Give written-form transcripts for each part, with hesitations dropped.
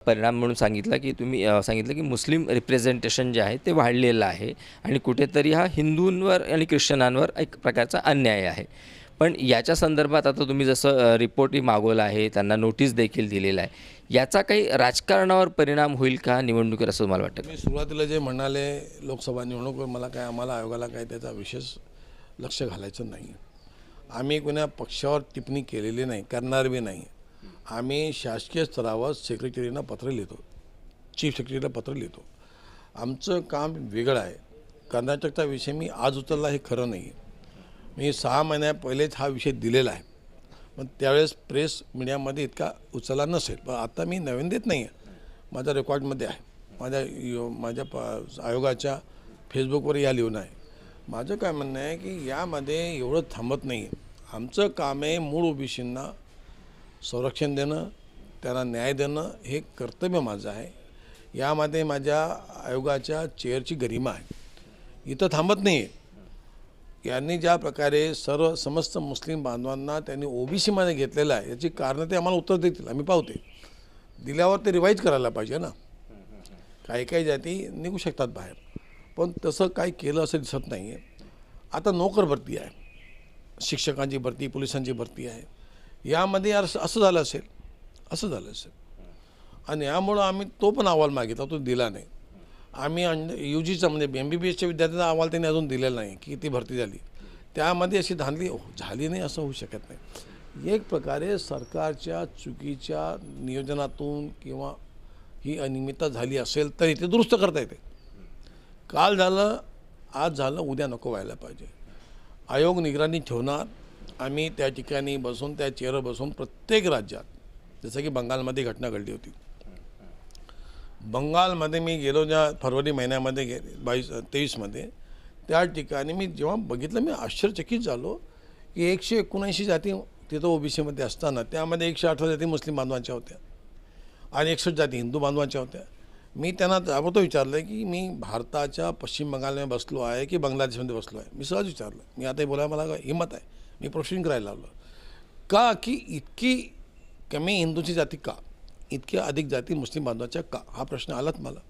परिणाम म्हणून सांगितला की तुम्ही सांगितलं की मुस्लिम रिप्रेझेंटेशन जे आहे ते वाढलेलं आहे आणि कुठेतरी हा हिंदूंवर आणि ख्रिश्चनांवर एक प्रकारचा अन्याय आहे. पण याच्या संदर्भात आता तुम्ही जसं रिपोर्टही मागवला आहे, त्यांना नोटीस देखील दिलेला आहे. याचा काही राजकारणावर परिणाम होईल का निवडणुकीवर असं तुम्हाला वाटतं? मी सुरुवातीला जे म्हणाले लोकसभा निवडणूक मला काय आम्हाला आयोगाला काय त्याचा विशेष लक्ष घालायचं नाही. आम्ही कोणा पक्षावर टिप्पणी केलेली नाही, करणार बी नाही. आम्ही शासकीय स्तरावर सेक्रेटरीना पत्र लिहितो, चीफ सेक्रेटरीला पत्र लिहितो. आमचं काम वेगळं आहे. कर्नाटकचा विषय मी आज उचलला हे खरं नाही. मी 6 महिन्या पहिलेच हा विषय दिलेला आहे, पण त्यावेळेस प्रेस मीडियामध्ये इतका उचलला नसेल. पण आता मी नवीन देत नाही आहे, माझ्या रेकॉर्डमध्ये आहे, माझ्या आयोगाच्या फेसबुकवर या लिहून आहे. माझं काय म्हणणं आहे की यामध्ये एवढं थांबत नाही आहे. आमचं काम आहे मूळ ओबीसींना संरक्षण देणं, त्यांना न्याय देणं हे कर्तव्य माझं आहे. यामध्ये माझ्या आयोगाच्या चेअरची गरिमा आहे, इथं थांबत नाही आहे. यांनी ज्या प्रकारे समस्त मुस्लिम बांधवांना त्यांनी ओबीसीमध्ये घेतलेलं आहे याची कारणं ते आम्हाला उत्तर देतील, आम्ही पाहते. दिल्यावर ते रिवाईज करायला पाहिजे ना. काही काही जाती निघू शकतात बाहेर, पण तसं काही केलं असं दिसत नाही आहे. आता नोकर भरती आहे, शिक्षकांची भरती, पोलिसांची भरती आहे. यामध्ये असं झालं असेल आणि यामुळं आम्ही तो पण अहवाल मागितला, तो दिला नाही. आम्ही UGचा म्हणजे MBBSच्या विद्यार्थ्यांचा अहवाल त्यांनी अजून दिलेला नाही की ती भरती झाली. त्यामध्ये अशी धांदली झाली नाही असं होऊ शकत नाही. एक प्रकारे सरकारच्या चुकीच्या नियोजनातून किंवा ही अनियमितता झाली असेल तरी ते दुरुस्त करता येते. काल झालं, आज झालं, उद्या नको व्हायला पाहिजे. आयोग निगराणी ठेवणार. आम्ही त्या ठिकाणी बसून त्या चेअरवर बसून प्रत्येक राज्यात, जसं की बंगालमध्ये घटना घडली होती. बंगालमध्ये मी गेलो ज्या फरवरी महिन्यामध्ये 23मध्ये, त्या ठिकाणी मी जेव्हा बघितलं मी आश्चर्यचकित झालो की 179 जाती तिथं ओबीसीमध्ये असताना त्यामध्ये 118 जाती मुस्लिम बांधवांच्या होत्या आणि 61 जाती हिंदू बांधवांच्या होत्या. मी त्यांना ताबडतोब विचारलं की मी भारताच्या पश्चिम बंगालमध्ये बसलो आहे की बांगलादेशमध्ये बसलो आहे. मी सहज विचारलं. मी आता बोलायला मला हिंमत आहे. मी प्रोसिडिंग करायला लावलं का की इतकी कमी हिंदूंची जाती का, इतक्या अधिक जाती मुस्लिम बांधवांच्या का, हा प्रश्न आलाच मला.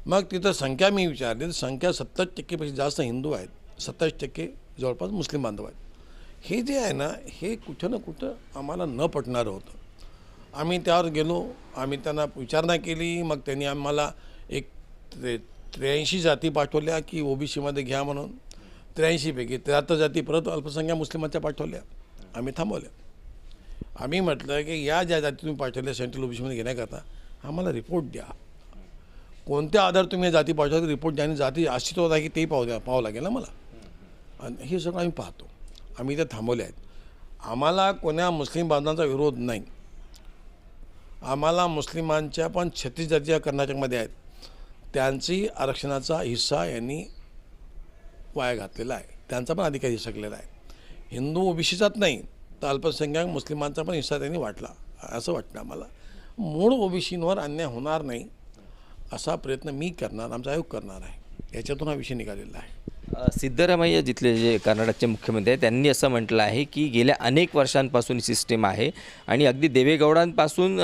मग तिथं संख्या मी विचारली तर संख्या 70% जास्त हिंदू आहेत, 27% जवळपास मुस्लिम बांधव आहेत. हे जे आहे ना, हे कुठं ना कुठं आम्हाला न पटणारं होतं. आम्ही त्यावर गेलो, आम्ही त्यांना विचारणा केली. मग त्यांनी आम्हाला एक 83 जाती पाठवल्या की ओबीसीमध्ये घ्या म्हणून. 83 पैकी 73 जाती परत अल्पसंख्याक मुस्लिमांच्या पाठवल्या. आम्ही थांबवल्या. आम्ही म्हटलं की या ज्या जाती तुम्ही पाठवल्या सेंट्रल ओबीसीमध्ये घेण्याकरता आम्हाला रिपोर्ट द्या. कोणत्या आधार तुम्ही या जाती पाठवता रिपोर्ट द्या आणि जाती अस्तित्वात आहे की तेही पाहावं लागेल ना मला. आणि हे सगळं आम्ही पाहतो. आम्ही इथे थांबवले आहेत. आम्हाला कोण्या मुस्लिम बांधवांचा विरोध नाही. आम्हाला मुस्लिमांच्या पण 36 जाती कर्नाटकमध्ये आहेत, त्यांची आरक्षणाचा हिस्सा यांनी वाया घातलेला आहे. त्यांचा पण अधिकार हिसकलेला आहे. हिंदू ओबीसीचाच नाही तर अल्पसंख्याक मुस्लिमांचा पण हिस्सा त्यांनी वाटला असं वाटतं आम्हाला. मूळ ओबीसींवर अन्याय होणार नाही असा प्रयत्न मी करणार, आमचा आयोग करणार आहे. याच्यातून हा विषय निघालेला आहे. सिद्धरामय्या जिथले जे कर्नाटकचे मुख्यमंत्री आहेत त्यांनी असं म्हटलं आहे की गेल्या अनेक वर्षांपासून ही सिस्टीम आहे आणि अगदी देवेगौडांपासून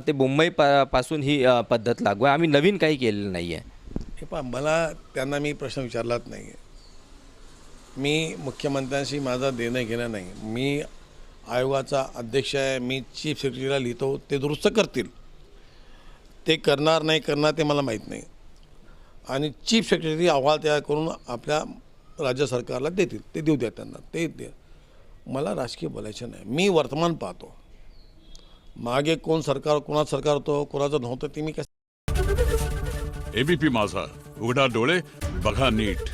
ते मुंबईपासून ही पद्धत लागू आहे, आम्ही नवीन काही केलेलं नाही आहे. हे पहा, मला त्यांना मी प्रश्न विचारलाच नाही आहे. मी मुख्यमंत्र्यांशी माझा देणं घेणं नाही. मी आयोगाचा अध्यक्ष आहे. मी चीफ सेक्रेटरीला लिहितो, ते दुरुस्त करतील. ते करणार नाही करणार ते मला माहीत नाही. आणि चीफ सेक्रेटरी अहवाल तयार करून आपल्या राज्य सरकारला देतील. ते देऊ द्या त्यांना, ते दे. मला राजकीय बोलायचं नाही. मी वर्तमान पाहतो. मागे कोण सरकार, कोणाचं सरकार होतं, कोणाचं नव्हतं ते मी कसं. ABP माझा, उघडा डोळे बघा नीट.